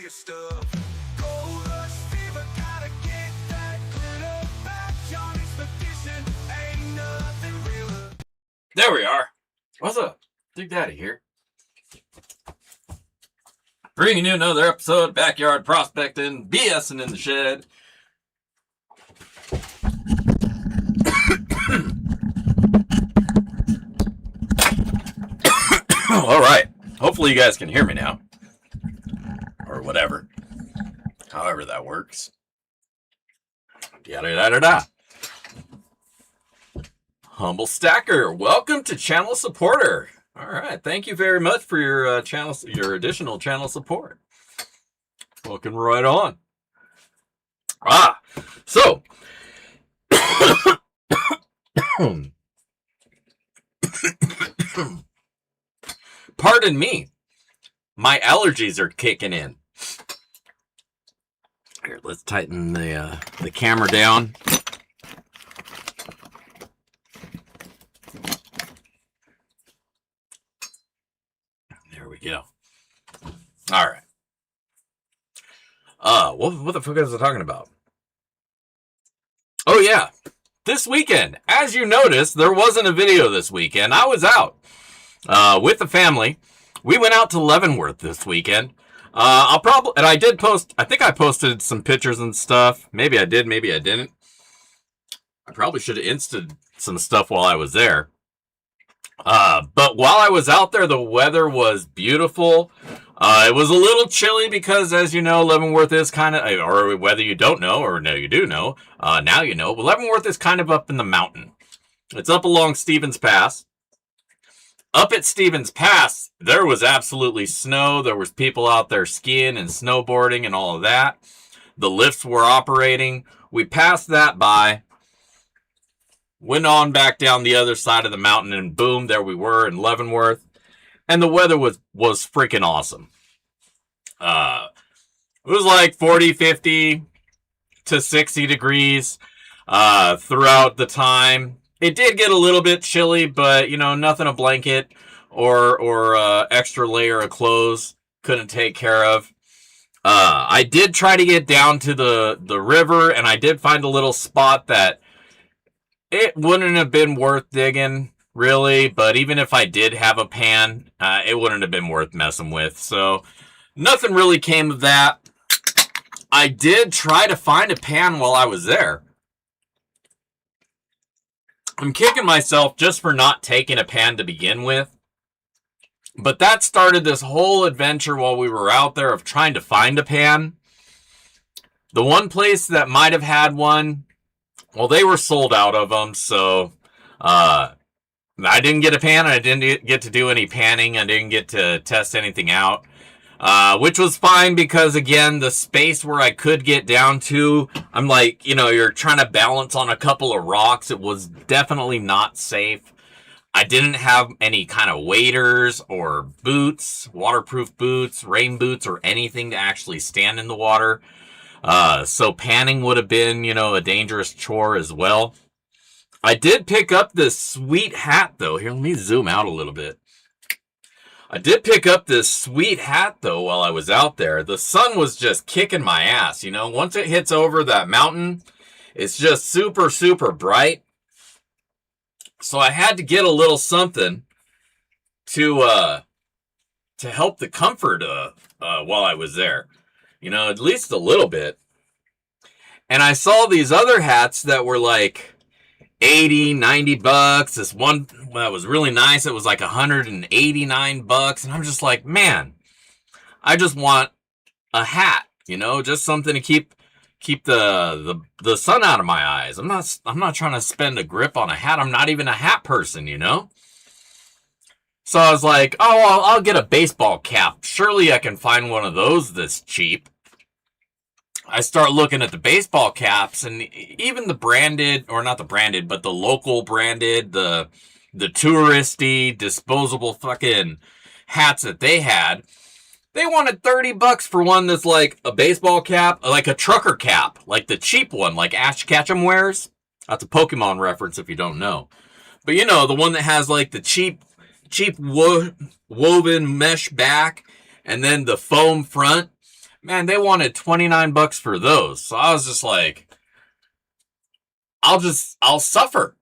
your stuff. Gold rush fever, gotta get that glitter back. Johnny's vacation, ain't nothing realer. There we are. What's up? Big Daddy here. Bringing you another episode of Backyard Prospecting, BSing in the Shed. All right. Hopefully you guys can hear me now. Or whatever. However that works. Yada-da-da-da. Humble Stacker, welcome to channel supporter. All right, thank you very much for your your additional channel support. Welcome right on. So pardon me, my allergies are kicking in. Here, let's tighten the camera down. There we go. All right. What the fuck was I talking about? Oh yeah, this weekend, as you noticed, there wasn't a video this weekend. I was out with the family. We went out to Leavenworth this weekend. And I did post. I think I posted some pictures and stuff. Maybe I did. Maybe I didn't. I probably should have insted some stuff while I was there. But while I was out there, the weather was beautiful. It was a little chilly because, as you know, Leavenworth is kind of, or whether you don't know, or no, you do know, now you know, but Leavenworth is kind of up in the mountain. It's up along Stevens Pass. Up at Stevens Pass, there was absolutely snow. There was people out there skiing and snowboarding and all of that. The lifts were operating. We passed that by. Went on back down the other side of the mountain, and boom, there we were in Leavenworth. And the weather was freaking awesome. It was like 40, 50 to 60 degrees throughout the time. It did get a little bit chilly, but, you know, nothing a blanket or extra layer of clothes couldn't take care of. I did try to get down to the river, and I did find a little spot that it wouldn't have been worth digging, really, but even if I did have a pan, it wouldn't have been worth messing with, so nothing really came of that. I did try to find a pan while I was there. I'm kicking myself just for not taking a pan to begin with, but that started this whole adventure while we were out there of trying to find a pan. The one place that might have had one, well, they were sold out of them, so I didn't get a pan, and I didn't get to do any panning. I didn't get to test anything out, which was fine because, again, the space where I could get down to, I'm like, you know, you're trying to balance on a couple of rocks. It was definitely not safe. I didn't have any kind of waders or boots, waterproof boots, rain boots, or anything to actually stand in the water. So panning would have been, you know, a dangerous chore as well. I did pick up this sweet hat, though. Here, let me zoom out a little bit. I did pick up this sweet hat, though, while I was out there. The sun was just kicking my ass, you know. Once it hits over that mountain, it's just super, super bright. So I had to get a little something to help the comfort while I was there. You know, at least a little bit. And I saw these other hats that were like 80, 90 bucks. This one that was really nice, it was like 189 bucks. And I'm just like, man, I just want a hat, you know, just something to keep the sun out of my eyes. I'm not trying to spend a grip on a hat. I'm not even a hat person, you know. So I was like, oh, I'll get a baseball cap. Surely I can find one of those this cheap. I start looking at the baseball caps, and even the branded, or not the branded, but the local branded, the touristy, disposable fucking hats that they had. They wanted 30 bucks for one that's like a baseball cap, like a trucker cap, like the cheap one, like Ash Ketchum wears. That's a Pokemon reference if you don't know. But you know, the one that has like the cheap woven mesh back and then the foam front. Man, they wanted 29 bucks for those. So I was just like, I'll suffer.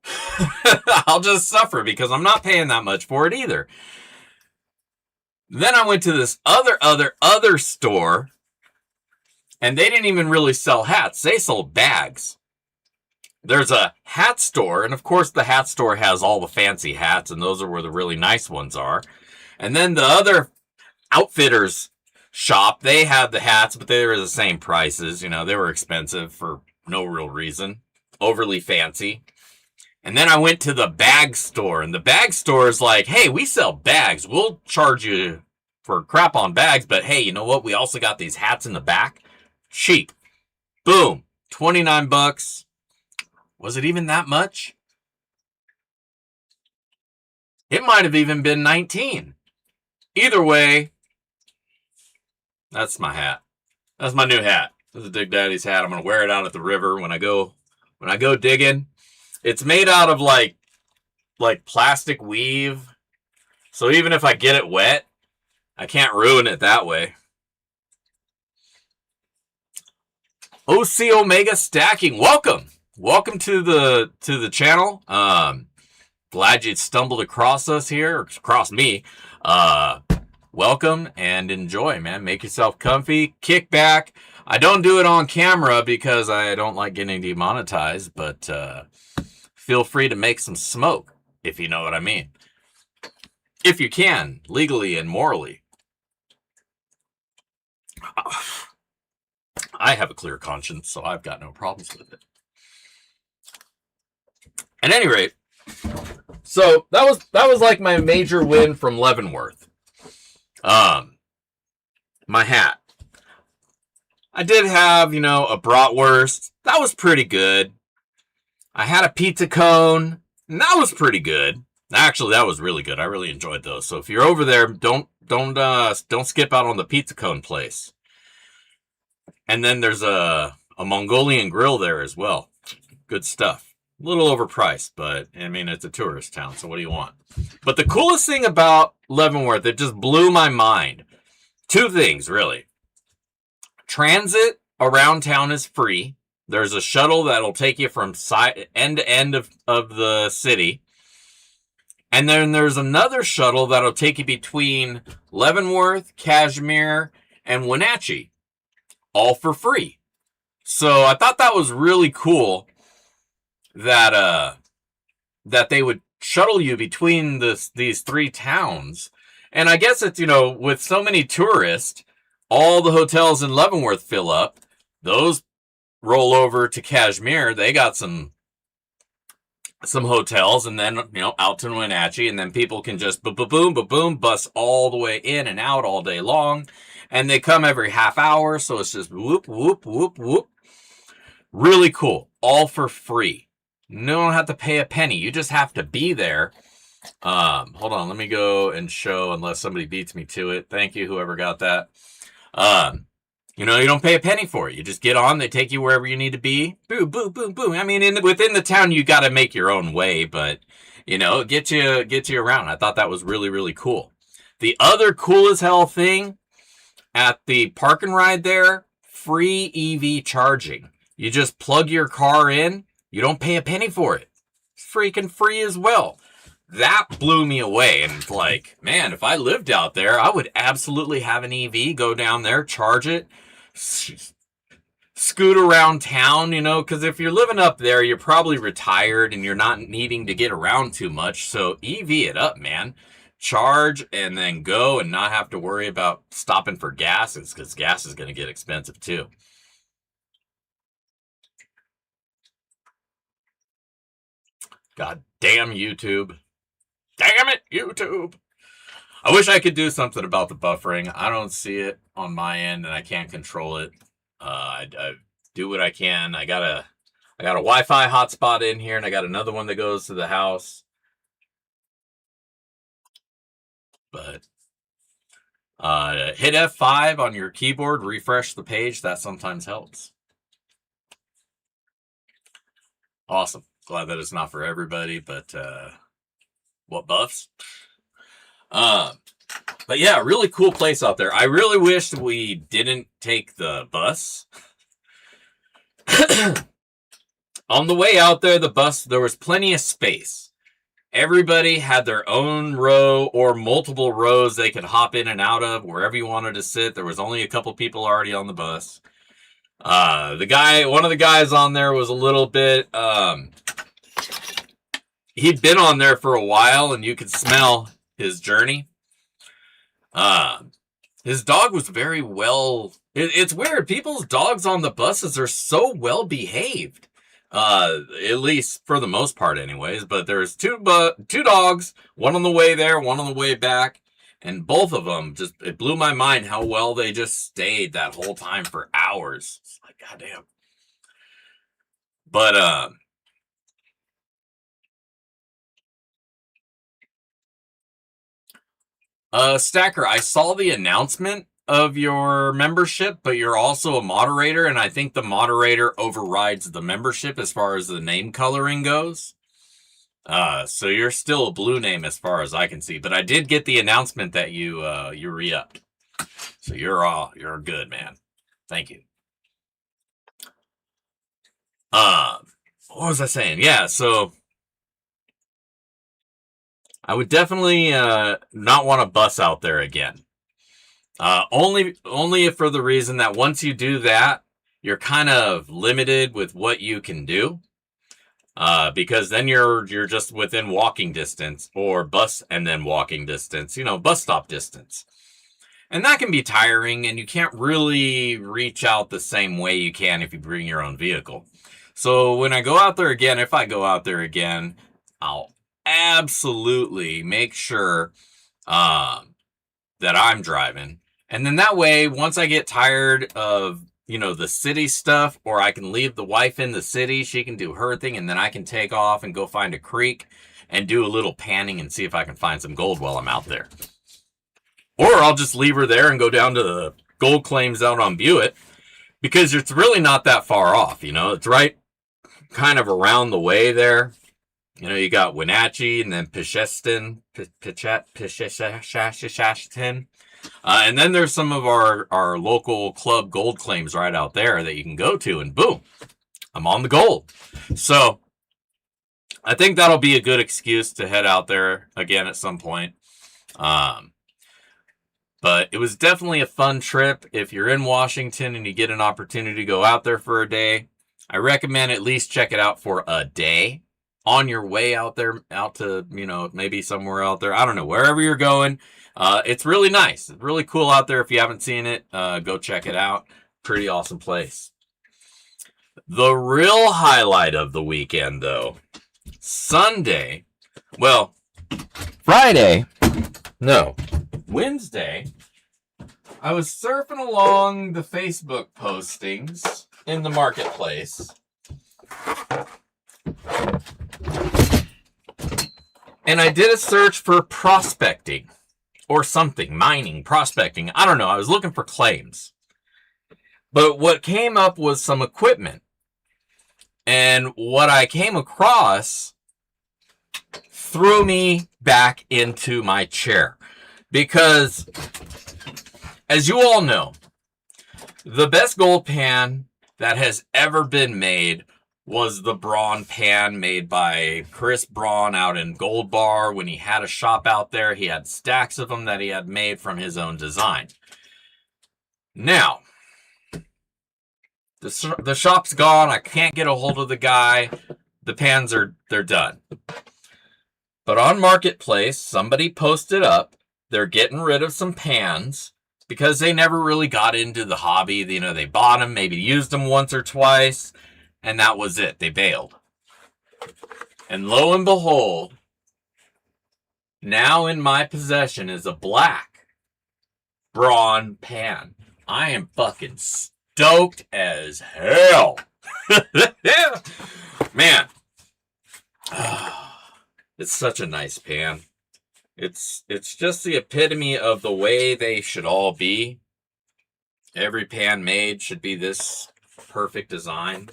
I'll just suffer because I'm not paying that much for it either. Then I went to this other store, and they didn't even really sell hats. They sold bags. There's a hat store, and of course the hat store has all the fancy hats, and those are where the really nice ones are. And then the other outfitters shop, they had the hats, but they were the same prices. You know, they were expensive for no real reason. Overly fancy. And then I went to the bag store, and the bag store is like, hey, we sell bags. We'll charge you for crap on bags, but hey, you know what? We also got these hats in the back. Cheap. Boom. 29 bucks. Was it even that much? It might have even been 19. Either way, that's my hat. That's my new hat. This is Dig Daddy's hat. I'm going to wear it out at the river when I go digging. It's made out of like plastic weave. So even if I get it wet, I can't ruin it that way. OC Omega Stacking, welcome to the channel. Glad you stumbled across us here, or across me. Welcome and enjoy, man. Make yourself comfy, kick back. I don't do it on camera because I don't like getting demonetized, but feel free to make some smoke, if you know what I mean. If you can, legally and morally. I have a clear conscience, so I've got no problems with it. At any rate, so that was like my major win from Leavenworth. My hat. I did have, a bratwurst. That was pretty good. I had a pizza cone, and that was pretty good. Actually, that was really good. I really enjoyed those. So if you're over there, don't skip out on the pizza cone place. And then there's a Mongolian grill there as well. Good stuff. A little overpriced, but I mean, it's a tourist town, so what do you want? But the coolest thing about Leavenworth, it just blew my mind. Two things, really. Transit around town is free. There's a shuttle that'll take you from end to end of the city. And then there's another shuttle that'll take you between Leavenworth, Kashmir, and Wenatchee. All for free. So I thought that was really cool that they would shuttle you between these three towns. And I guess it's, with so many tourists, all the hotels in Leavenworth fill up. Those roll over to Kashmir. They got some hotels, and then, out to Wenatchee, and then people can just boom, bus all the way in and out all day long. And they come every half hour, so it's just whoop, whoop, whoop, whoop. Really cool. All for free. You don't have to pay a penny. You just have to be there. Hold on, let me go and show, unless somebody beats me to it. Thank you, whoever got that. You don't pay a penny for it. You just get on, they take you wherever you need to be. Boom, boom, boom, boom. I mean, within the town, you got to make your own way, but, get you around. I thought that was really, really cool. The other cool as hell thing, at the park and ride there, free EV charging. You just plug your car in. You don't pay a penny for it. It's freaking free as well. That blew me away. And it's like, man, if I lived out there, I would absolutely have an EV, go down there, charge it, scoot around town, because if you're living up there, you're probably retired and you're not needing to get around too much. So EV it up, man. Charge and then go and not have to worry about stopping for gas, because gas is going to get expensive too. God damn YouTube. Damn it, YouTube. I wish I could do something about the buffering. I don't see it on my end and I can't control it. I do what I can. I got a Wi-Fi hotspot in here, and I got another one that goes to the house. But hit F5 on your keyboard, refresh the page. That sometimes helps. Awesome. Glad that it's not for everybody, but what buffs? But yeah, really cool place out there. I really wish we didn't take the bus. On the way out there, the bus, there was plenty of space. Everybody had their own row or multiple rows they could hop in and out of wherever you wanted to sit. There was only a couple people already on the bus. One of the guys on there was a little bit, he'd been on there for a while and you could smell his journey. His dog was very well, it's weird. People's dogs on the buses are so well behaved. At least for the most part anyways, but there's two dogs, one on the way there, one on the way back, and both of them it blew my mind how well they just stayed that whole time for hours. It's like, goddamn. But, Stacker, I saw the announcement of your membership, but you're also a moderator, and I think the moderator overrides the membership as far as the name coloring goes. So you're still a blue name as far as I can see, but I did get the announcement that you re-upped. So you're good, man. Thank you. What was I saying? Yeah, so I would definitely not want to bus out there again. Only for the reason that once you do that, you're kind of limited with what you can do. Because then you're just within walking distance, or bus and then walking distance, bus stop distance. And that can be tiring, and you can't really reach out the same way you can if you bring your own vehicle. So when I go out there again, if I go out there again, I'll absolutely make sure that I'm driving. And then that way, once I get tired of, the city stuff, or I can leave the wife in the city, she can do her thing, and then I can take off and go find a creek and do a little panning and see if I can find some gold while I'm out there. Or I'll just leave her there and go down to the gold claims out on Buick, because it's really not that far off, it's right kind of around the way there. You got Wenatchee and then Pisheston. And then there's some of our local club gold claims right out there that you can go to, and boom, I'm on the gold. So I think that'll be a good excuse to head out there again at some point. But it was definitely a fun trip. If you're in Washington and you get an opportunity to go out there for a day, I recommend at least check it out for a day. On your way out there, out to, maybe somewhere out there. I don't know, wherever you're going. It's really nice. It's really cool out there. If you haven't seen it, go check it out. Pretty awesome place. The real highlight of the weekend, though, Wednesday, I was surfing along the Facebook postings in the marketplace. And I did a search for prospecting or something, mining, prospecting. I don't know. I was looking for claims. But what came up was some equipment. And what I came across threw me back into my chair. Because, as you all know, the best gold pan that has ever been made was the Braun pan made by Chris Braun out in Gold Bar. When he had a shop out there, he had stacks of them that he had made from his own design. Now, the shop's gone. I can't get a hold of the guy. The pans they're done. But on Marketplace, somebody posted up, they're getting rid of some pans because they never really got into the hobby. They bought them, maybe used them once or twice, and that was it. They bailed. And lo and behold, now in my possession is a black Braun pan. I am fucking stoked as hell. Man. It's such a nice pan. It's just the epitome of the way they should all be. Every pan made should be this perfect design.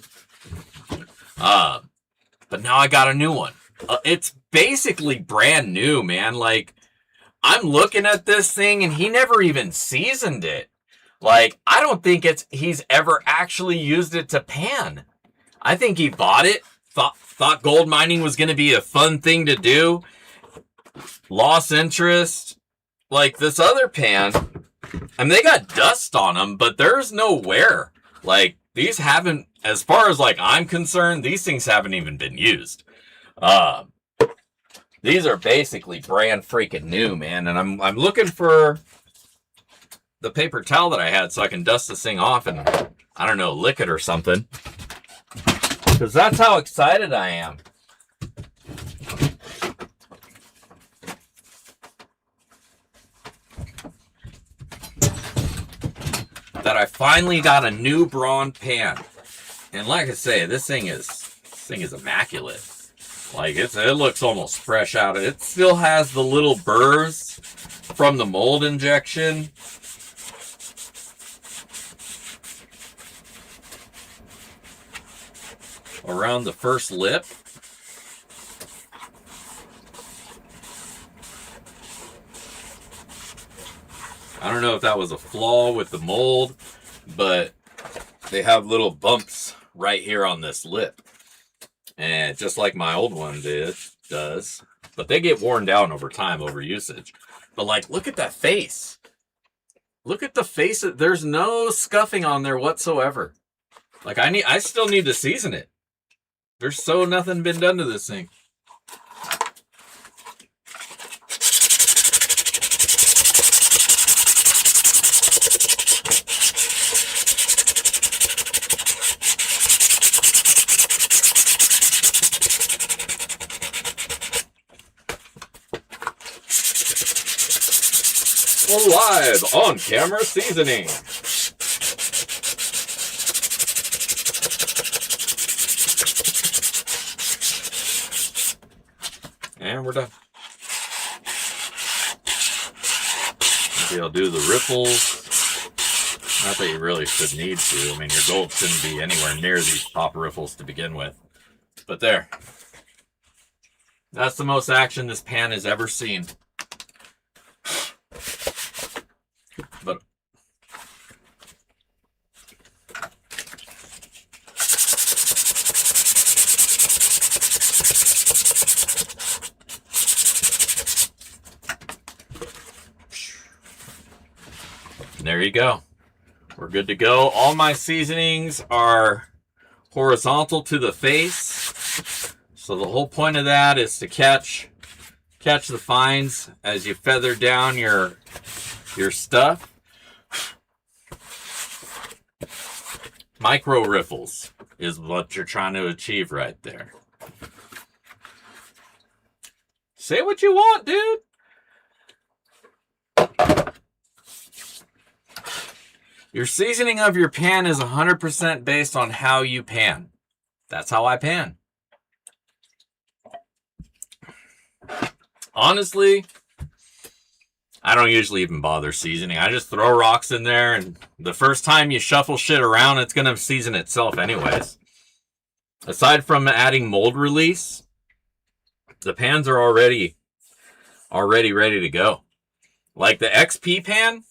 But now I got a new one. It's basically brand new, man. Like, I'm looking at this thing and he never even seasoned it. Like, I don't think he's ever actually used it to pan. I think he bought it, thought gold mining was going to be a fun thing to do, lost interest. Like this other pan, and they got dust on them, but there's no wear. Like, these haven't, as far as like I'm concerned, these things haven't even been used. These are basically brand freaking new, man. And I'm looking for the paper towel that I had so I can dust this thing off and, I don't know, lick it or something. Because that's how excited I am. That I finally got a new bronze pan. And like I say, this thing is immaculate. Like, it looks almost fresh out. It still has the little burrs from the mold injection. Around the first lip. I don't know if that was a flaw with the mold, but they have little bumps right here on this lip. And just like my old one does. But they get worn down over time, over usage. But like, look at that face. Look at the face. There's no scuffing on there whatsoever. Like, I still need to season it. There's nothing been done to this thing. Live on camera seasoning. And we're done. Maybe I'll do the ripples. Not that you really should need to. I mean, your gold shouldn't be anywhere near these top riffles to begin with. But there. That's the most action this pan has ever seen. But there you go. We're good to go. All my seasonings are horizontal to the face. So the whole point of that is to catch the fines as you feather down your stuff. Micro riffles is what you're trying to achieve right there. Say what you want, dude. Your seasoning of your pan is 100% based on how you pan. That's how I pan. Honestly, I don't usually even bother seasoning. I just throw rocks in there, and the first time you shuffle shit around, it's going to season itself anyways. Aside from adding mold release, the pans are already ready to go. Like the XP pan,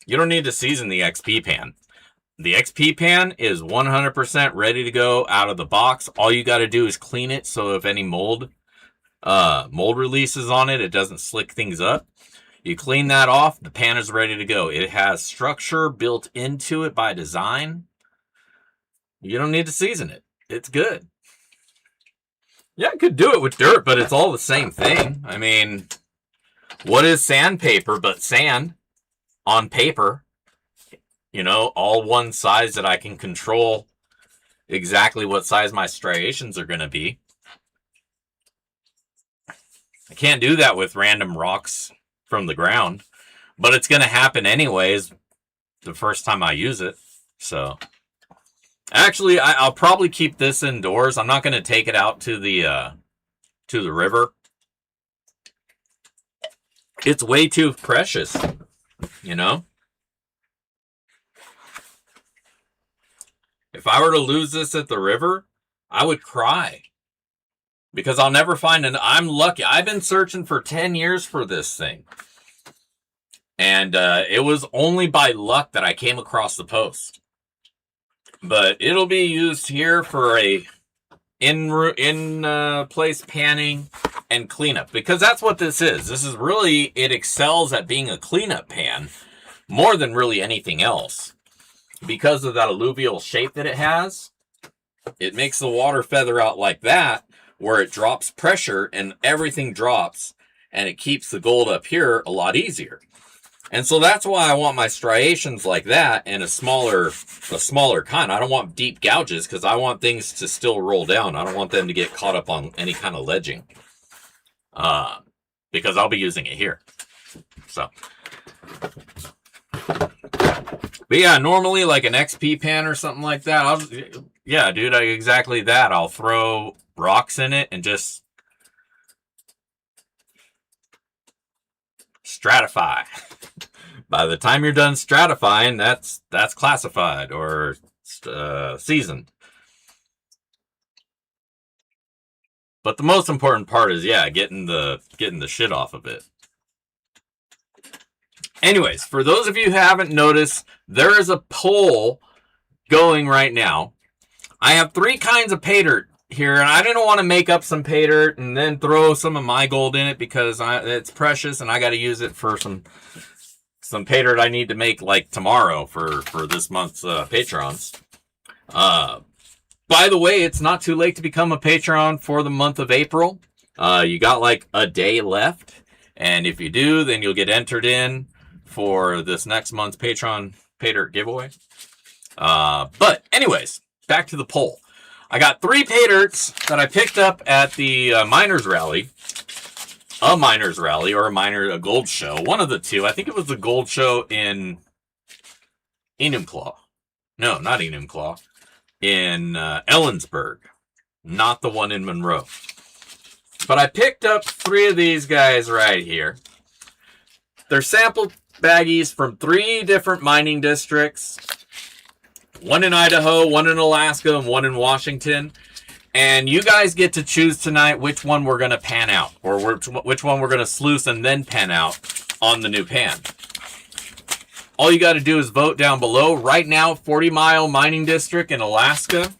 you don't need to season the XP pan. The XP pan is 100% ready to go out of the box. All you got to do is clean it so if any mold release is on it, it doesn't slick things up. You clean that off, the pan is ready to go. It has structure built into it by design. You don't need to season it. It's good. Yeah, I could do it with dirt, but it's all the same thing. I mean, what is sandpaper but sand on paper? You know, all one size that I can control exactly what size my striations are going to be. I can't do that with random rocks from the ground, but it's going to happen anyways the first time I use it. So actually, I'll probably keep this indoors. I'm not going to take it out to the river. It's way too precious, you know? If I were to lose this at the river, I would cry. Because I'll never find I'm lucky. I've been searching for 10 years for this thing. And it was only by luck that I came across the post. But it'll be used here for a in place panning and cleanup, because that's what this is. This is really, it excels at being a cleanup pan more than really anything else. Because of that alluvial shape that it has, it makes the water feather out like that, where it drops pressure and everything drops, and it keeps the gold up here a lot easier. And so that's why I want my striations like that, and a smaller kind. I don't want deep gouges, because I want things to still roll down. I don't want them to get caught up on any kind of ledging, because I'll be using it here. So, but yeah, normally like an XP pan or something like that, yeah, dude, exactly that. I'll throw rocks in it and just stratify. By the time you're done stratifying, that's classified or seasoned. But the most important part is, yeah, getting the shit off of it. Anyways, for those of you who haven't noticed, there is a poll going right now. I have 3 kinds of pay dirt here, and I didn't want to make up some pay dirt and then throw some of my gold in it, because it's precious and I got to use it for some pay dirt I need to make like tomorrow for this month's patrons. By the way, it's not too late to become a patron for the month of April. You got like a day left, and if you do, then you'll get entered in for this next month's Patreon pay dirt giveaway. But anyways, back to the poll. I got 3 pay dirts that I picked up at the miners rally. A miners rally or a gold show. One of the two. I think it was the gold show in Enumclaw. No, not Enumclaw. In Ellensburg. Not the one in Monroe. But I picked up 3 of these guys right here. They're sample baggies from 3 different mining districts. One in Idaho, one in Alaska, and one in Washington. And you guys get to choose tonight which one we're going to pan out, or which one we're going to sluice and then pan out on the new pan. All you got to do is vote down below. Right now, 40 Mile Mining District in Alaska.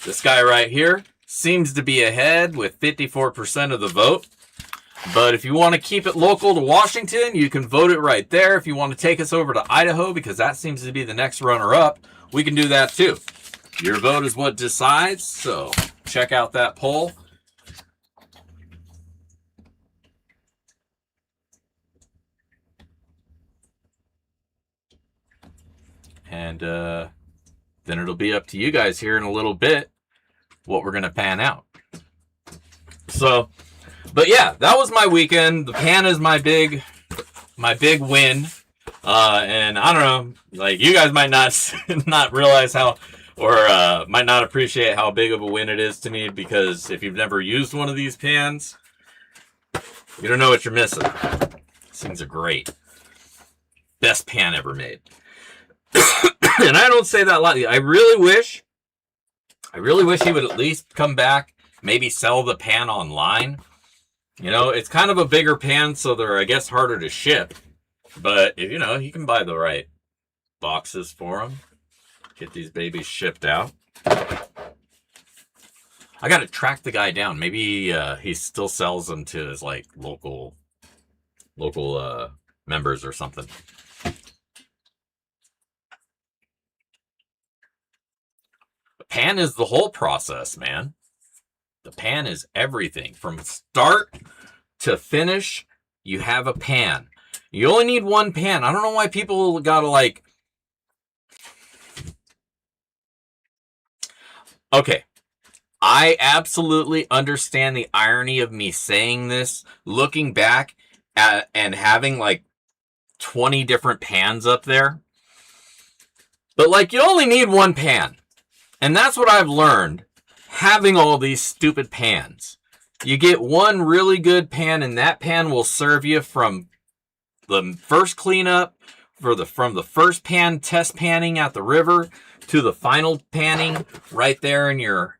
This guy right here seems to be ahead with 54% of the vote. But if you want to keep it local to Washington, you can vote it right there. If you want to take us over to Idaho, because that seems to be the next runner-up, we can do that too. Your vote is what decides, so check out that poll. And then it'll be up to you guys here in a little bit what we're going to pan out. So, but yeah, that was my weekend. The pan is my big win. And I don't know, like, you guys might not realize how, or might not appreciate how big of a win it is to me, because if you've never used one of these pans, you don't know what you're missing. These things are great. Best pan ever made. And I don't say that lightly. I really wish he would at least come back, maybe sell the pan online. You know, it's kind of a bigger pan, so they're, I guess, harder to ship. But, you know, you can buy the right boxes for them. Get these babies shipped out. I got to track the guy down. Maybe he still sells them to his, like, local members or something. The pan is the whole process, man. The pan is everything. From start to finish, you have a pan. You only need one pan. I don't know why people gotta, like... Okay. I absolutely understand the irony of me saying this, looking back at and having, like, 20 different pans up there. But, like, you only need one pan. And that's what I've learned, having all these stupid pans. You get one really good pan, and that pan will serve you from the first cleanup, from the first pan test panning at the river to the final panning right there in your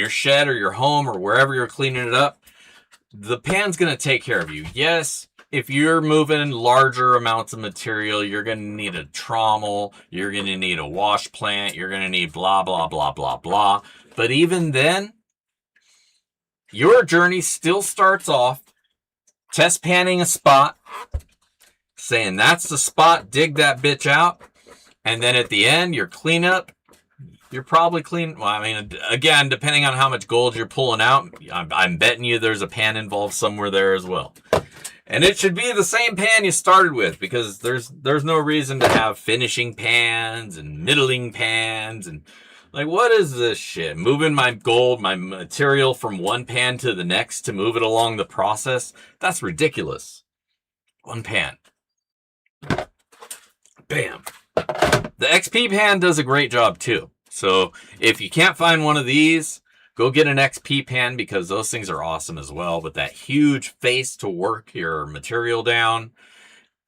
shed or your home or wherever you're cleaning it up. The pan's going to take care of you. Yes, if you're moving larger amounts of material, you're going to need a trommel, you're going to need a wash plant, you're going to need blah, blah, blah, blah, blah. But even then, your journey still starts off test panning a spot, saying that's the spot, dig that bitch out, and then at the end, your cleanup, you're probably clean. Well, I mean, again, depending on how much gold you're pulling out, I'm betting you there's a pan involved somewhere there as well. And it should be the same pan you started with, because there's no reason to have finishing pans and middling pans and like, what is this shit? Moving my gold, my material from one pan to the next to move it along the process? That's ridiculous. One pan. Bam. The XP pan does a great job too. So if you can't find one of these, go get an XP pan, because those things are awesome as well. With that huge face to work your material down.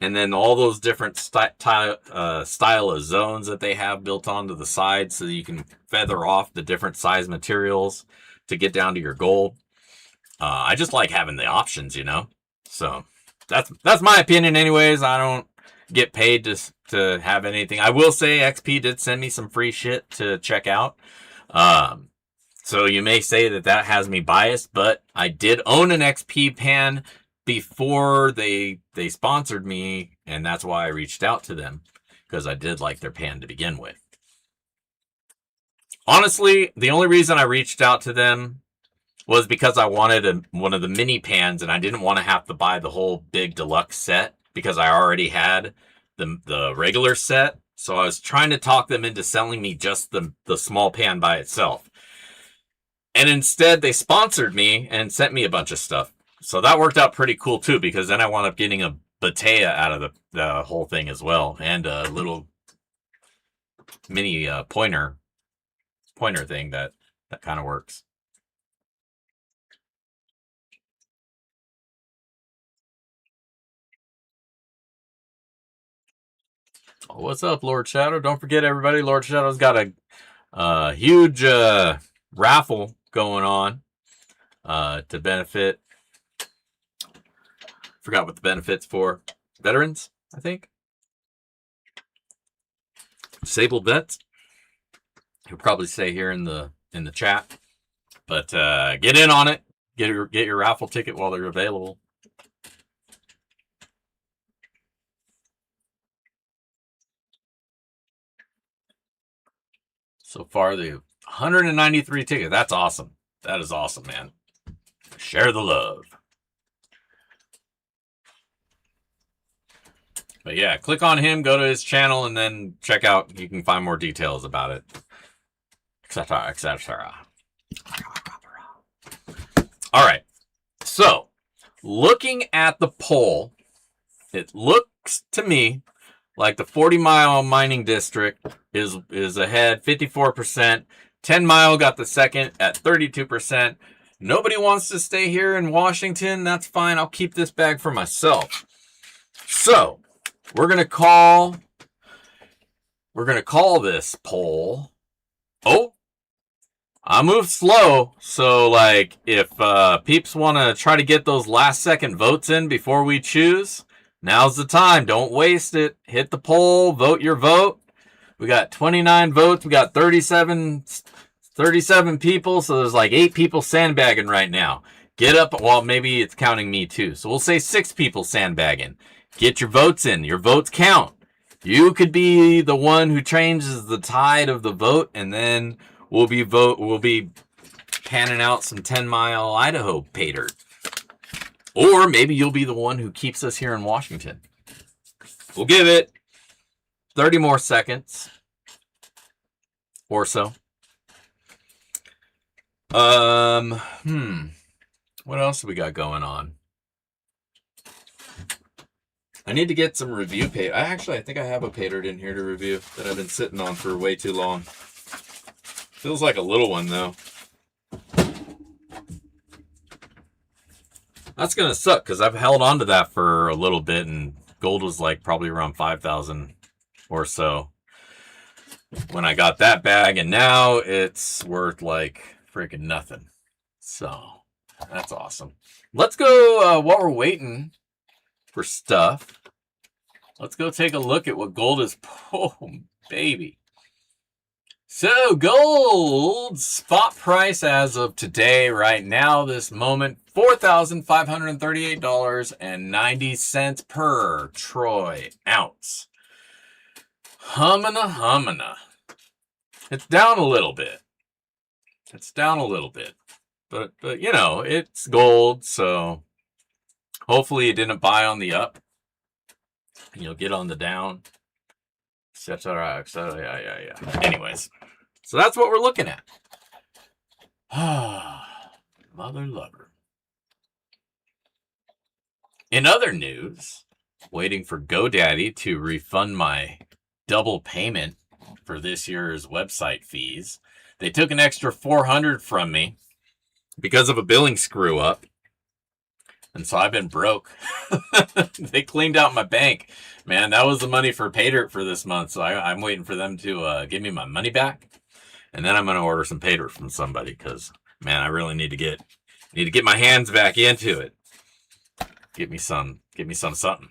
And then all those different style of zones that they have built onto the side, so that you can feather off the different size materials to get down to your gold. I just like having the options, you know. So that's my opinion anyways. I don't get paid to have anything. I will say XP did send me some free shit to check out. So you may say that has me biased, but I did own an XP pan before they sponsored me, and that's why I reached out to them, because I did like their pan to begin with. Honestly, the only reason I reached out to them was because I wanted one of the mini pans, and I didn't want to have to buy the whole big deluxe set, because I already had the regular set. So I was trying to talk them into selling me just the small pan by itself. And instead, they sponsored me and sent me a bunch of stuff. So that worked out pretty cool too, because then I wound up getting a batea out of the whole thing as well, and a little mini pointer thing that kind of works. Oh, what's up, Lord Shadow? Don't forget, everybody, Lord Shadow's got a huge raffle going on to benefit. Forgot what the benefits for. Veterans, I think. Disabled vets. He'll probably say here in the chat. But get in on it. Get your raffle ticket while they're available. So far, the 193 tickets. That's awesome. That is awesome, man. Share the love. But yeah, click on him, go to his channel, and then check out. You can find more details about it, etc., etc. All right. So, looking at the poll, it looks to me like the 40-mile mining district is ahead, 54%. 10 Mile got the second at 32%. Nobody wants to stay here in Washington. That's fine. I'll keep this bag for myself. So, we're gonna call this poll. Oh, I moved slow, so like if peeps want to try to get those last second votes in before we choose, now's the time. Don't waste it. Hit the poll, vote your vote. We got 29 votes. We got 37 people, so there's like 8 people sandbagging right now. Get up. Well, maybe it's counting me too. So we'll say 6 people sandbagging. Get your votes in. Your votes count. You could be the one who changes the tide of the vote, and then we'll be panning out some 10 Mile Idaho pater. Or maybe you'll be the one who keeps us here in Washington. We'll give it 30 more seconds or so. What else have we got going on? I need to get some review pater. I think I have a patered in here to review that I've been sitting on for way too long. Feels like a little one though. That's gonna suck because I've held on to that for a little bit, and gold was like probably around 5,000 or so when I got that bag, and now it's worth like freaking nothing. So that's awesome. Let's go while we're waiting. for stuff. Let's go take a look at what gold is. Oh, baby. So, gold spot price as of today, right now, this moment, $4,538.90 per troy ounce. Humana. It's down a little bit. But you know, it's gold, so hopefully you didn't buy on the up. And you'll get on the down. Etc. Yeah. Anyways, so that's what we're looking at. Mother lover. In other news, waiting for GoDaddy to refund my double payment for this year's website fees. They took an extra $400 from me because of a billing screw up. And so I've been broke. They cleaned out my bank. Man, that was the money for pay dirt for this month. So I'm waiting for them to give me my money back. And then I'm going to order some pay dirt from somebody because, man, I really need to get my hands back into it. Give me some something.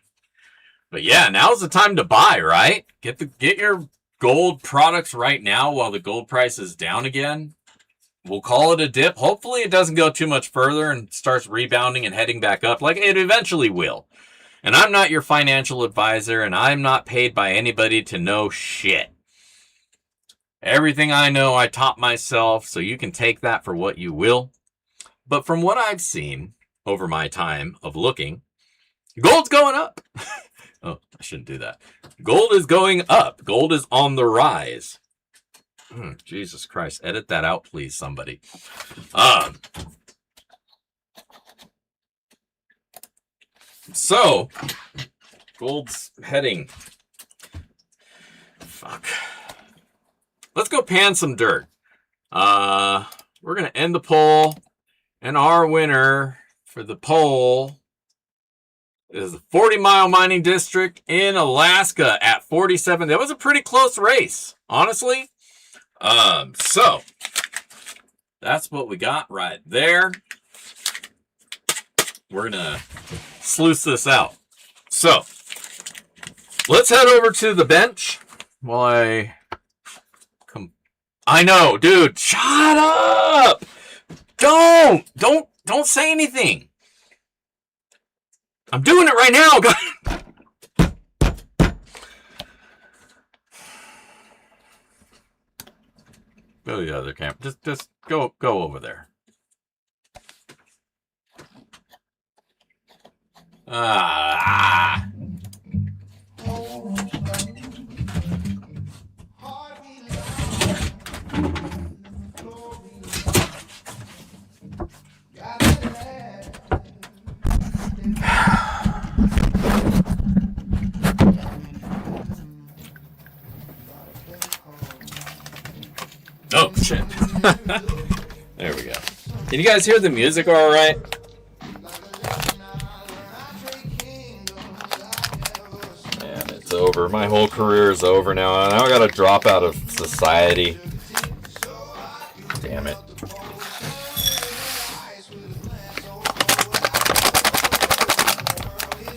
But yeah, now's the time to buy, right? Get your gold products right now while the gold price is down again. We'll call it a dip. Hopefully it doesn't go too much further and starts rebounding and heading back up like it eventually will. And I'm not your financial advisor, and I'm not paid by anybody to know shit. Everything I know, I taught myself, so you can take that for what you will. But from what I've seen over my time of looking, gold's going up. Oh, I shouldn't do that. Gold is going up. Gold is on the rise. Jesus Christ. Edit that out, please, somebody. So, gold's heading. Fuck. Let's go pan some dirt. We're going to end the poll. And our winner for the poll is the 40 Mile Mining District in Alaska at 47. That was a pretty close race, honestly. So that's what we got right there. We're gonna sluice this out. So let's head over to the bench while I know, dude, shut up. Don't say anything. I'm doing it right now, guys. Go to the other camp. Just go over there. Oh, shit. There we go. Can you guys hear the music all right? Man, it's over. My whole career is over now. Now I gotta drop out of society. Damn it.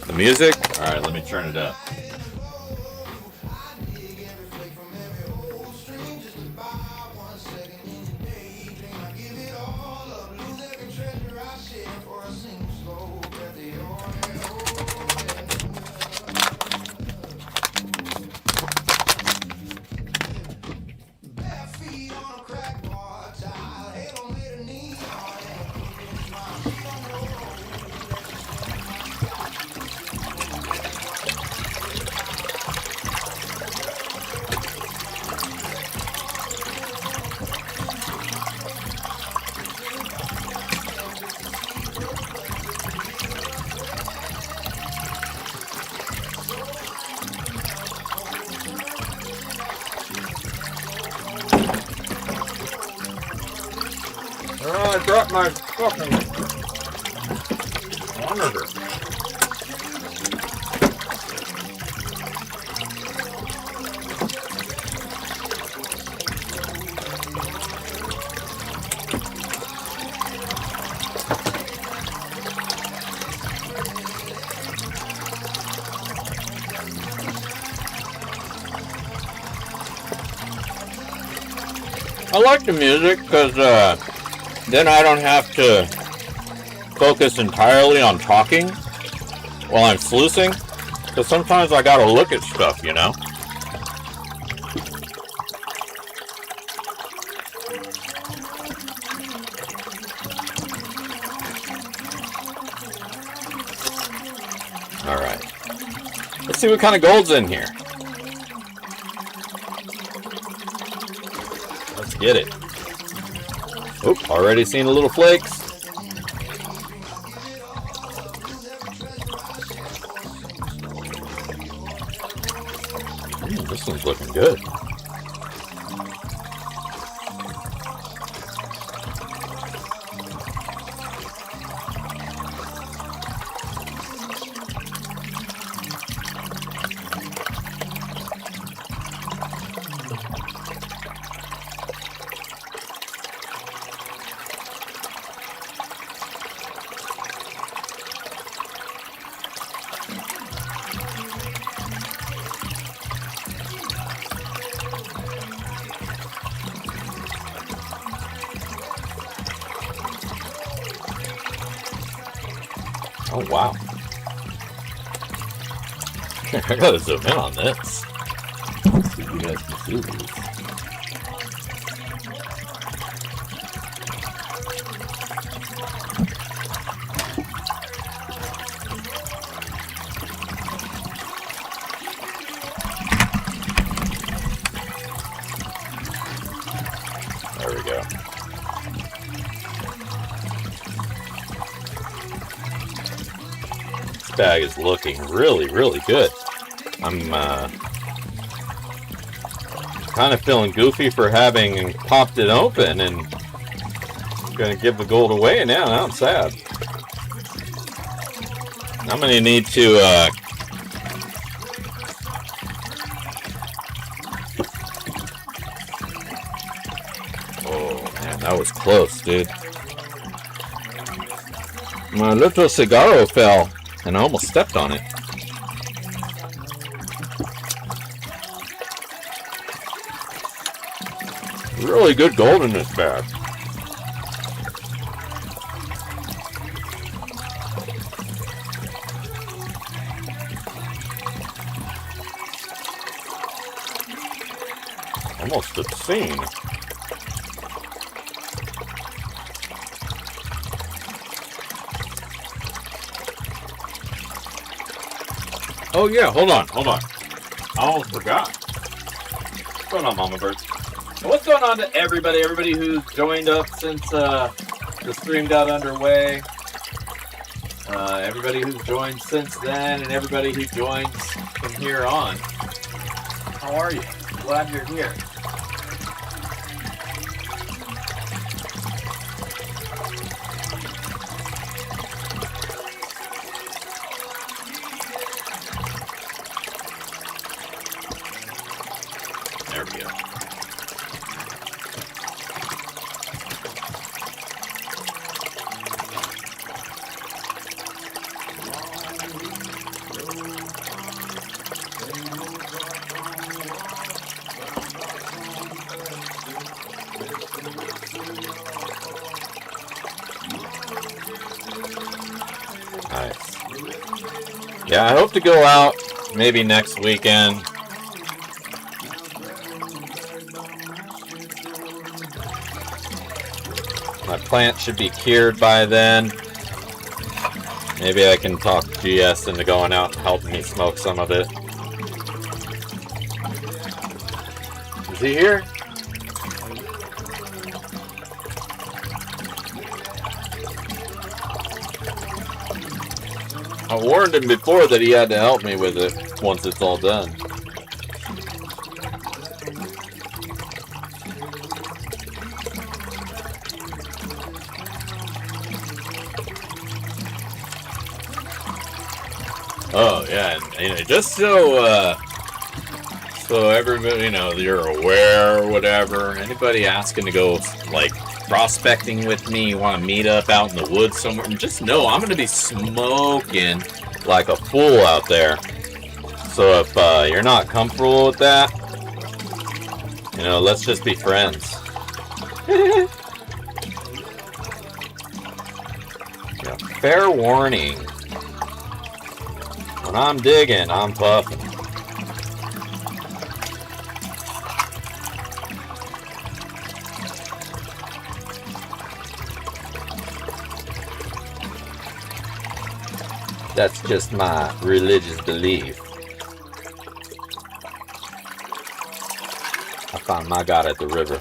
The music? Alright, let me turn it up. Oh, I dropped my fucking monitor. I like the music because then I don't have to focus entirely on talking while I'm sluicing. Because sometimes I gotta look at stuff, you know? Alright. Let's see what kind of gold's in here. Let's get it. Oop, already seen a little flakes. This one's looking good. Oh, wow. I gotta zoom in on this. Let's see if you guys can see these. There we go. Bag is looking really, really good. I'm kind of feeling goofy for having popped it open and gonna give the gold away now. Now I'm sad. I'm gonna need to oh man, that was close, dude. My little cigarro fell and I almost stepped on it. Really good gold in this bag. Almost obscene. Oh yeah, hold on. I almost forgot. What's going on, Mama Bird? What's going on to everybody who's joined up since the stream got underway? Everybody who's joined since then, and everybody who joins from here on. How are you? Glad you're here. There we go. Nice. Yeah, I hope to go out maybe next weekend. My plant should be cured by then. Maybe I can talk GS into going out and helping me smoke some of it. Is he here? I warned him before that he had to help me with it once it's all done. Oh yeah, and just so everybody, you're aware or whatever. Anybody asking to go like prospecting with me, you want to meet up out in the woods somewhere, and just know I'm gonna be smoking like a fool out there. So if you're not comfortable with that, let's just be friends. Yeah, fair warning. When I'm digging, I'm puffing. That's just my religious belief. I found my God at the river.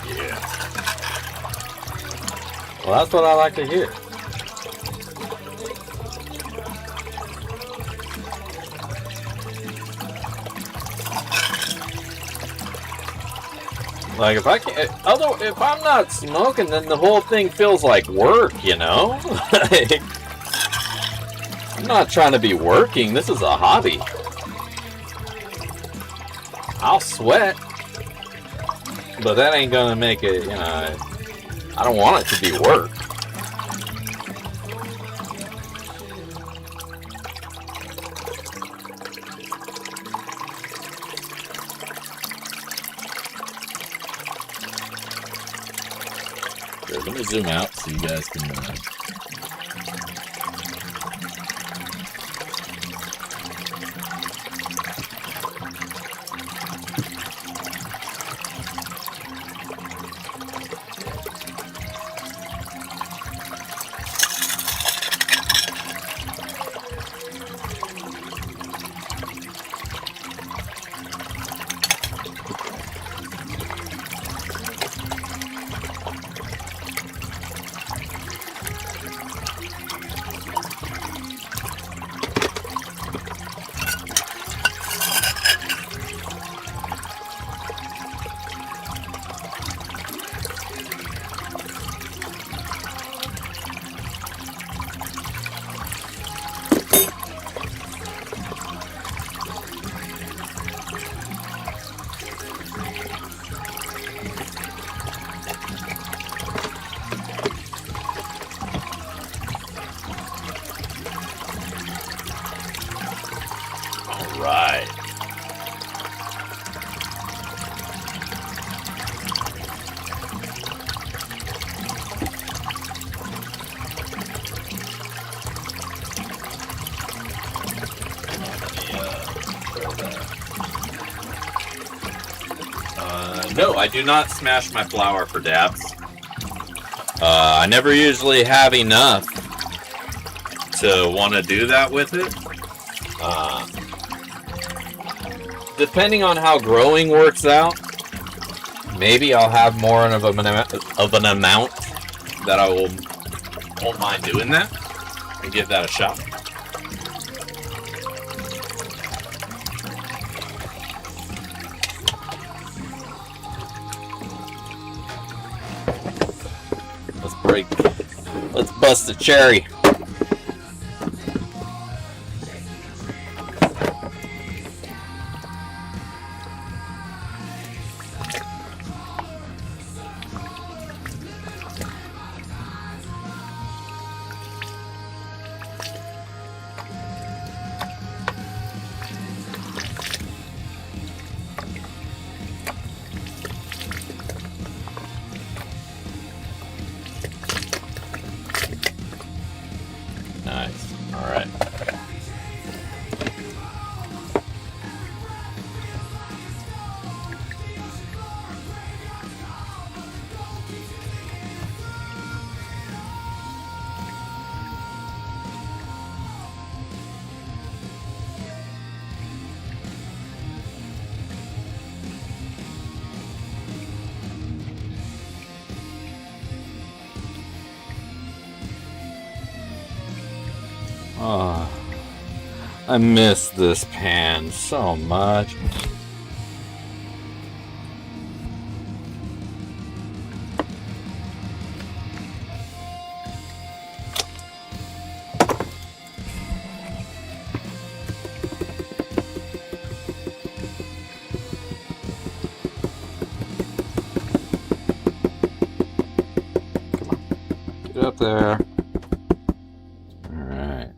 Yeah. Well, that's what I like to hear. Like if I can't, although if I'm not smoking, then the whole thing feels like work, you know? Like, I'm not trying to be working. This is a hobby. I'll sweat, but that ain't gonna make it, you know, I don't want it to be work. Here, let me zoom out so you guys can Right. No, I do not smash my flour for dabs. I never usually have enough to want to do that with it. Depending on how growing works out, maybe I'll have more of an amount that I won't mind doing that and give that a shot. Let's bust the cherry. Nice. All right. Oh, I miss this pan so much. Get up there. Alright.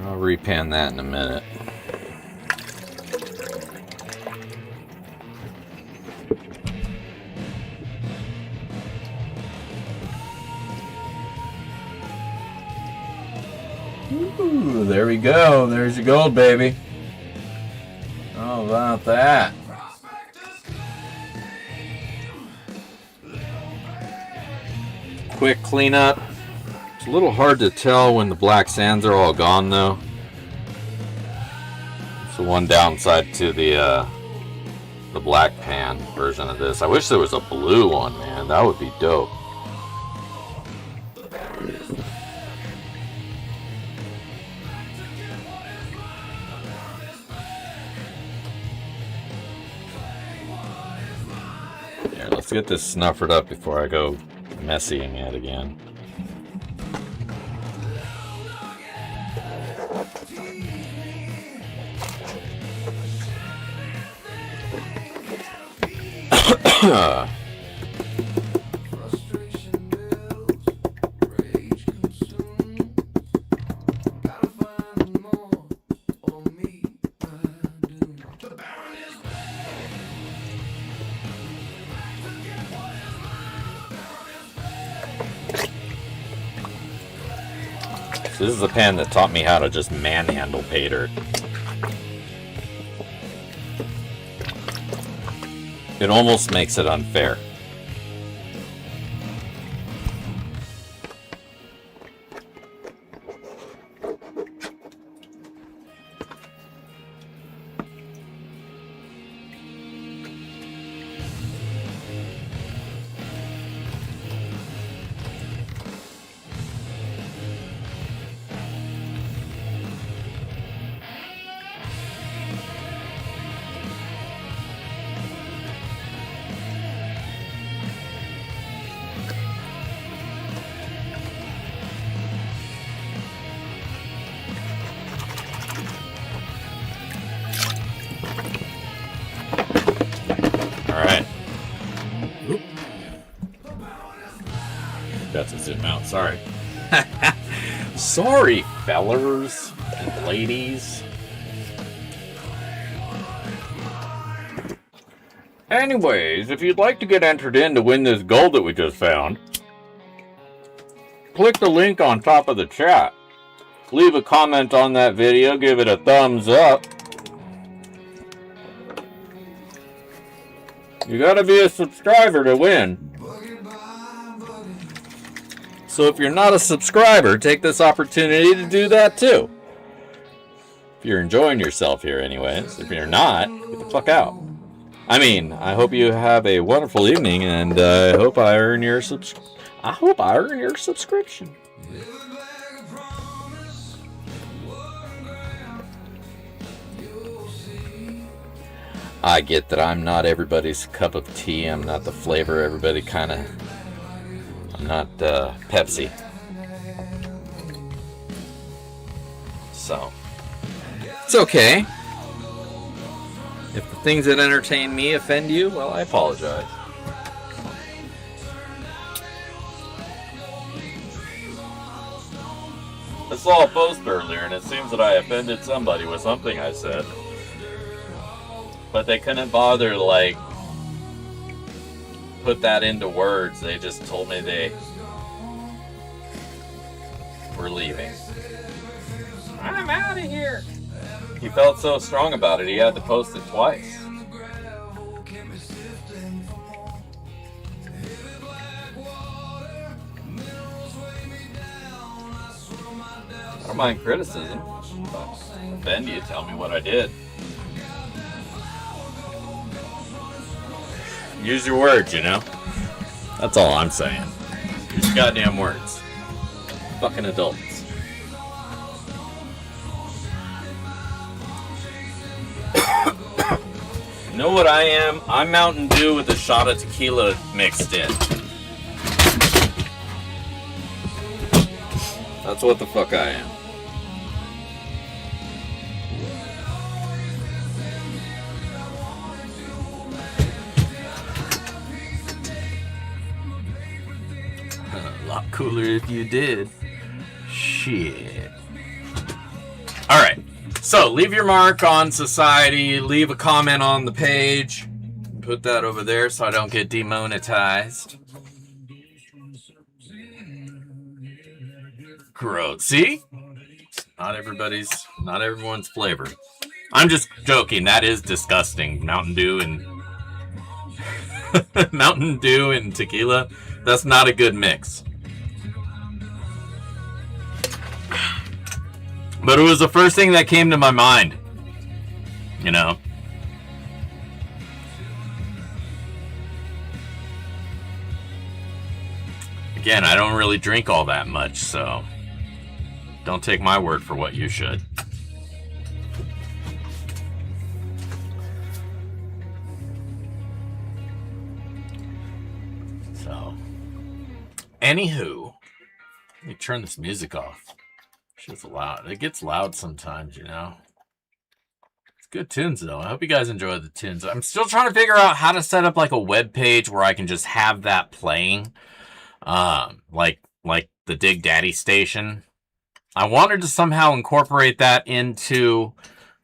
I'll repan that in a minute. Ooh, there we go. There's your gold, baby. How about that? Quick cleanup. It's a little hard to tell when the black sands are all gone, though. It's the one downside to the black pan version of this. I wish there was a blue one, man. That would be dope. Here, let's get this snuffered up before I go messying it again. This is the pan that taught me how to just manhandle pay dirt. It almost makes it unfair. Got to zoom out, sorry. Sorry, fellers and ladies. Anyways, if you'd like to get entered in to win this gold that we just found, click the link on top of the chat. Leave a comment on that video, give it a thumbs up. You gotta be a subscriber to win. So if you're not a subscriber, take this opportunity to do that too. If you're enjoying yourself here anyways. If you're not, get the fuck out. I mean, I hope you have a wonderful evening, and I hope I earn your subscription. I get that I'm not everybody's cup of tea. I'm not the flavor everybody kind of... I'm not Pepsi. So, it's okay. If the things that entertain me offend you, well, I apologize. I saw a post earlier, and it seems that I offended somebody with something I said. But they couldn't bother to, like, put that into words. They just told me they were leaving. I'm out of here. He felt so strong about it, he had to post it twice. I don't mind criticism. Offend you, tell me what I did. Use your words, you know? That's all I'm saying. Use your goddamn words. Fucking adults. You know what I am? I'm Mountain Dew with a shot of tequila mixed in. That's what the fuck I am. cooler if you did. Shit. Alright. So, leave your mark on society. Leave a comment on the page. Put that over there so I don't get demonetized. Gross. See? Not everyone's flavor. I'm just joking. That is disgusting. Mountain Dew and Mountain Dew and tequila. That's not a good mix. But it was the first thing that came to my mind. You know? Again, I don't really drink all that much, so don't take my word for what you should. So, anywho, let me turn this music off. It's loud. It gets loud sometimes, you know. It's good tunes, though. I hope you guys enjoy the tunes. I'm still trying to figure out how to set up like a web page where I can just have that playing, like the Dig Daddy station. I wanted to somehow incorporate that into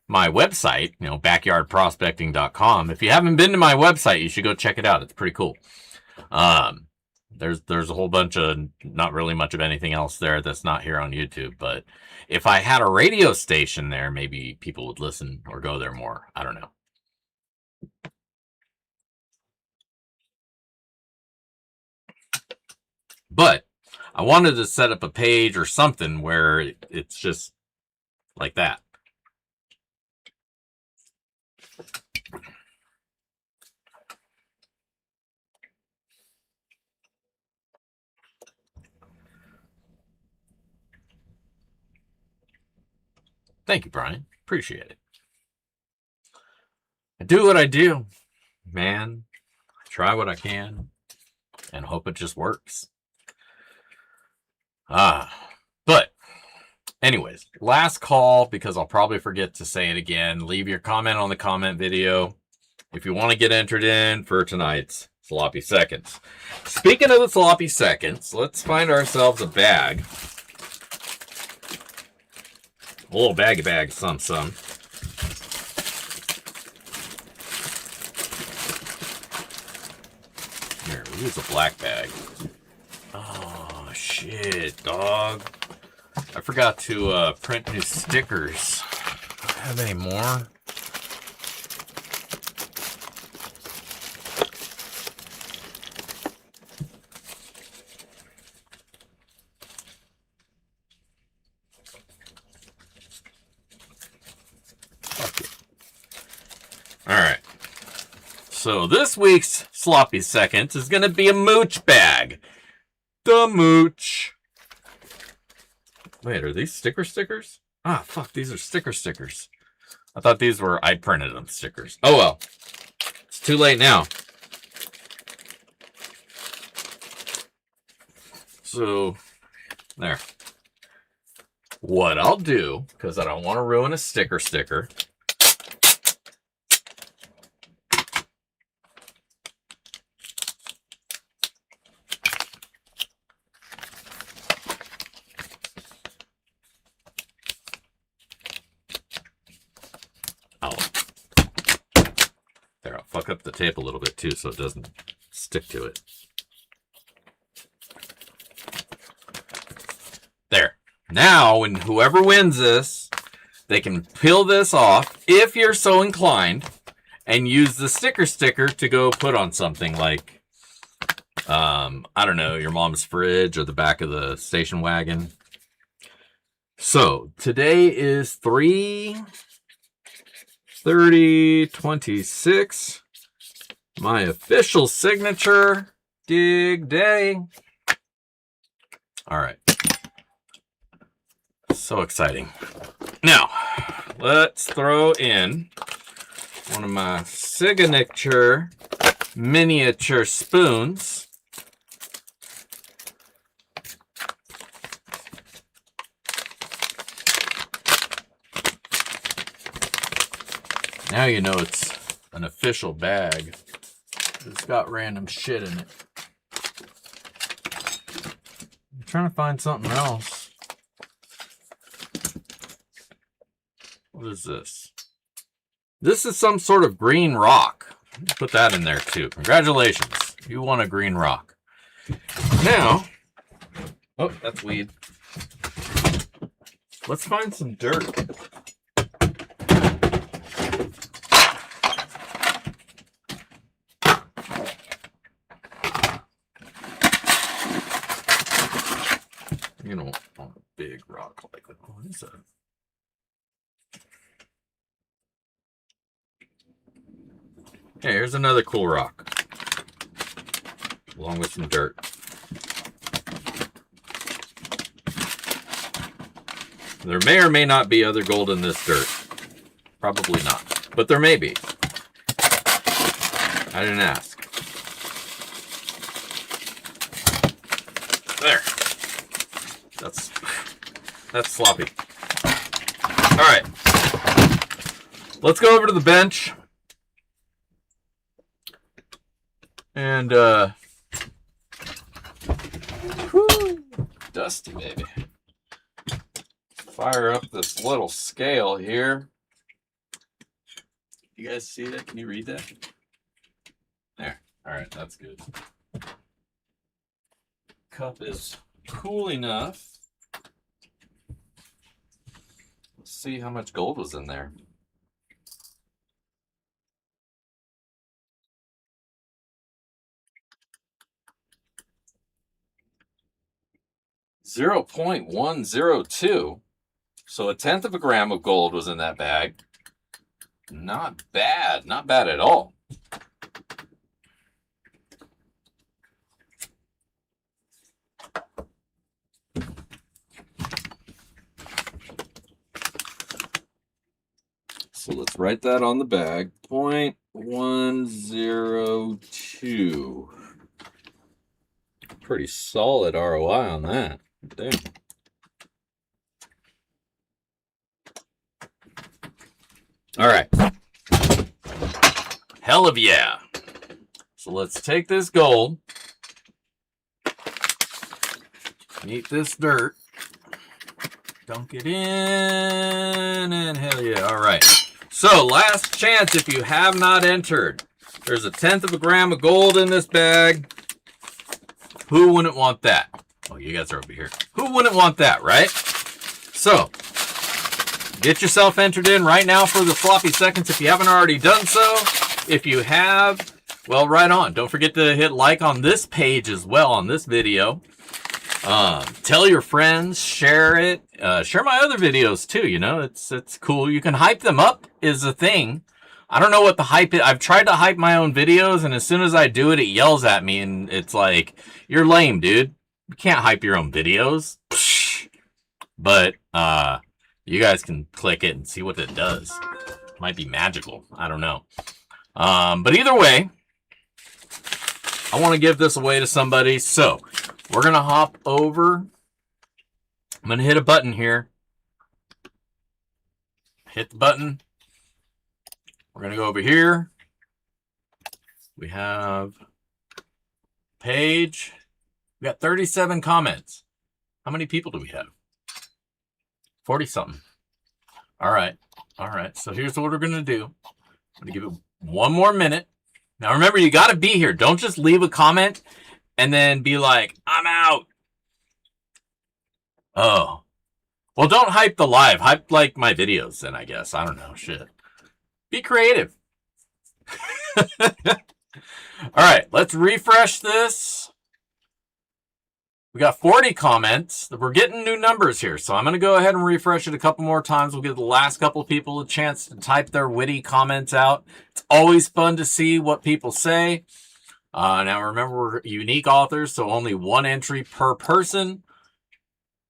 my website, you know, backyardprospecting.com. If you haven't been to my website, you should go check it out. It's pretty cool. There's a whole bunch of, not really much of anything else there that's not here on YouTube, but if I had a radio station there, maybe people would listen or go there more. I don't know. But I wanted to set up a page or something where it's just like that. Thank you, Brian. Appreciate it. I do what I do, man. I try what I can and hope it just works. But anyways, last call, because I'll probably forget to say it again. Leave your comment on the comment video if you want to get entered in for tonight's Sloppy Seconds. Speaking of the Sloppy Seconds, let's find ourselves a bag. A little baggy some. Here, we'll use a black bag. Oh, shit, dog. I forgot to print new stickers. Do I have any more? Alright. So this week's Sloppy Seconds is going to be a mooch bag. The mooch. Wait, are these stickers? Ah, fuck, these are stickers. I thought these were, I printed them stickers. Oh well. It's too late now. So, there. What I'll do, because I don't want to ruin a sticker. I'll fuck up the tape a little bit too so it doesn't stick to it. There. Now, when whoever wins this, they can peel this off, if you're so inclined, and use the sticker to go put on something like, I don't know, your mom's fridge or the back of the station wagon. So, today is 3/30/26. My official signature dig day. All right. So exciting. Now, let's throw in one of my signature miniature spoons. Now you know it's an official bag. It's got random shit in it. trying to find something else. What is this? This is some sort of green rock. Put that in there too. Congratulations. You won a green rock. Now, oh, that's weed. Let's find some dirt. You know, on a big rock like that. What is that? Hey, here's another cool rock. Along with some dirt. There may or may not be other gold in this dirt. Probably not. But there may be. I didn't ask. There. That's sloppy. All right. Let's go over to the bench. And, whew, dusty, baby. Fire up this little scale here. You guys see that? Can you read that? There. All right, that's good. Cup is cool enough. Let's see how much gold was in there. .102. So 1/10 of a gram of gold was in that bag. Not bad. Not bad at all. So let's write that on the bag. 0.102. Pretty solid ROI on that. Damn. All right. Hell of yeah. So let's take this gold. Eat this dirt. Dunk it in. And hell yeah. All right. So last chance if you have not entered. There's 1/10 of a gram of gold in this bag. Who wouldn't want that? Oh, you guys are over here. Who wouldn't want that, right? So, get yourself entered in right now for the sloppy seconds if you haven't already done so. If you have, well, right on. Don't forget to hit like on this page as well, on this video. Tell your friends, share it. Share my other videos too, you know. It's cool. You can hype them up is a thing. I don't know what the hype is. I've tried to hype my own videos, and as soon as I do it, it yells at me, and it's like, you're lame, dude. You can't hype your own videos. Psh. But you guys can click it and see what it does. It might be magical. I don't know. But either way, I want to give this away to somebody. So we're going to hop over. I'm going to hit a button here. Hit the button. We're going to go over here. We have page. We got 37 comments. How many people do we have? 40 something. All right. All right. So here's what we're going to do. I'm going to give it one more minute. Now remember, you got to be here. Don't just leave a comment and then be like, I'm out. Oh. Well, don't hype the live. Hype like my videos then, I guess. I don't know. Shit. Be creative. All right, let's refresh this. We got 40 comments. We're getting new numbers here, so I'm going to go ahead and refresh it a couple more times. We'll give the last couple of people a chance to type their witty comments out. It's always fun to see what people say. Now, remember, we're unique authors, so only one entry per person.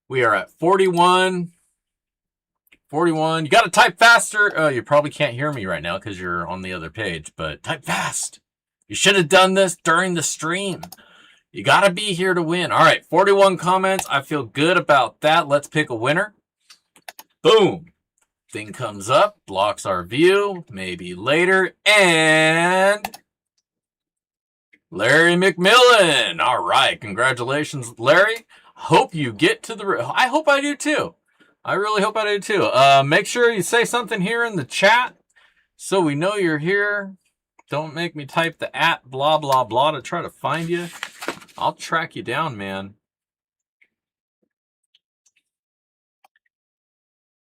We are at 41. 41. You got to type faster. Oh, you probably can't hear me right now because you're on the other page, but type fast. You should have done this during the stream. You got to be here to win. All right, 41 comments. I feel good about that. Let's pick a winner. Boom. Thing comes up, blocks our view, maybe later, and Larry McMillan. All right, congratulations, Larry. Hope you get to the... I hope I do too. I really hope I do too. Make sure you say something here in the chat so we know you're here. Don't make me type the @ blah, blah, blah to try to find you. I'll track you down, man.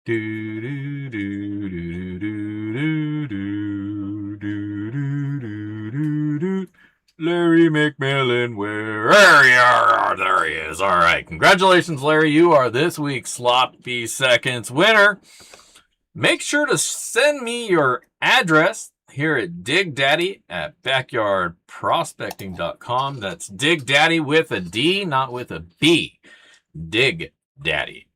Do, do, do, do, do, do, do, do, do, do, do. Larry McMillan, where are you? There he is. All right. Congratulations, Larry. You are this week's Sloppy Seconds winner. Make sure to send me your address here at Dig Daddy at backyardprospecting.com. That's Dig Daddy with a D, not with a B. Dig Daddy.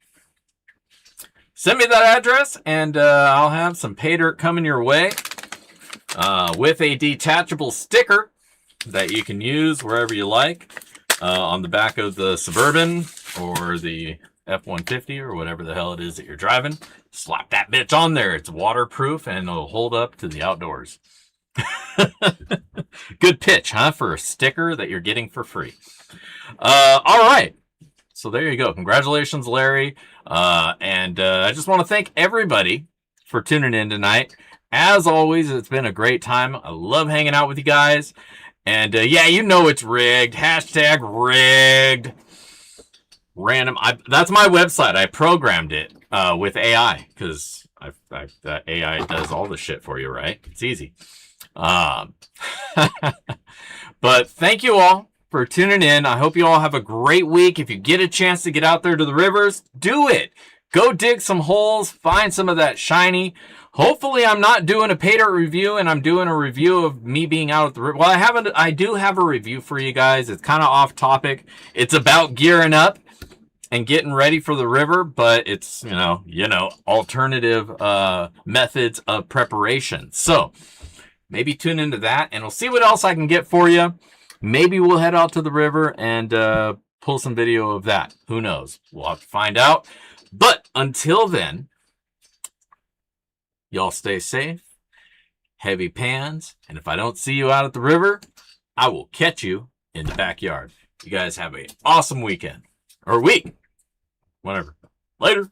Send me that address, and I'll have some pay dirt coming your way with a detachable sticker that you can use wherever you like on the back of the Suburban or the F-150 or whatever the hell it is that you're driving. Slap that bitch on there. It's waterproof and it'll hold up to the outdoors. Good pitch, huh, for a sticker that you're getting for free. All right. So there you go. Congratulations, Larry. And I just want to thank everybody for tuning in tonight. As always, it's been a great time. I love hanging out with you guys. And yeah, you know it's rigged. Hashtag rigged. Random. That's my website. I programmed it with AI because AI does all the shit for you, right? It's easy. But thank you all for tuning in. I hope you all have a great week. If you get a chance to get out there to the rivers, do it. Go dig some holes. Find some of that shiny. Hopefully I'm not doing a pay dirt review and I'm doing a review of me being out at the river. Well, I do have a review for you guys. It's kind of off topic. It's about gearing up and getting ready for the river, but it's, you know, alternative methods of preparation. So maybe tune into that and we'll see what else I can get for you. Maybe we'll head out to the river and pull some video of that. Who knows? We'll have to find out. But until then, y'all stay safe, heavy pans, and if I don't see you out at the river, I will catch you in the backyard. You guys have an awesome weekend. Or week. Whatever. Later.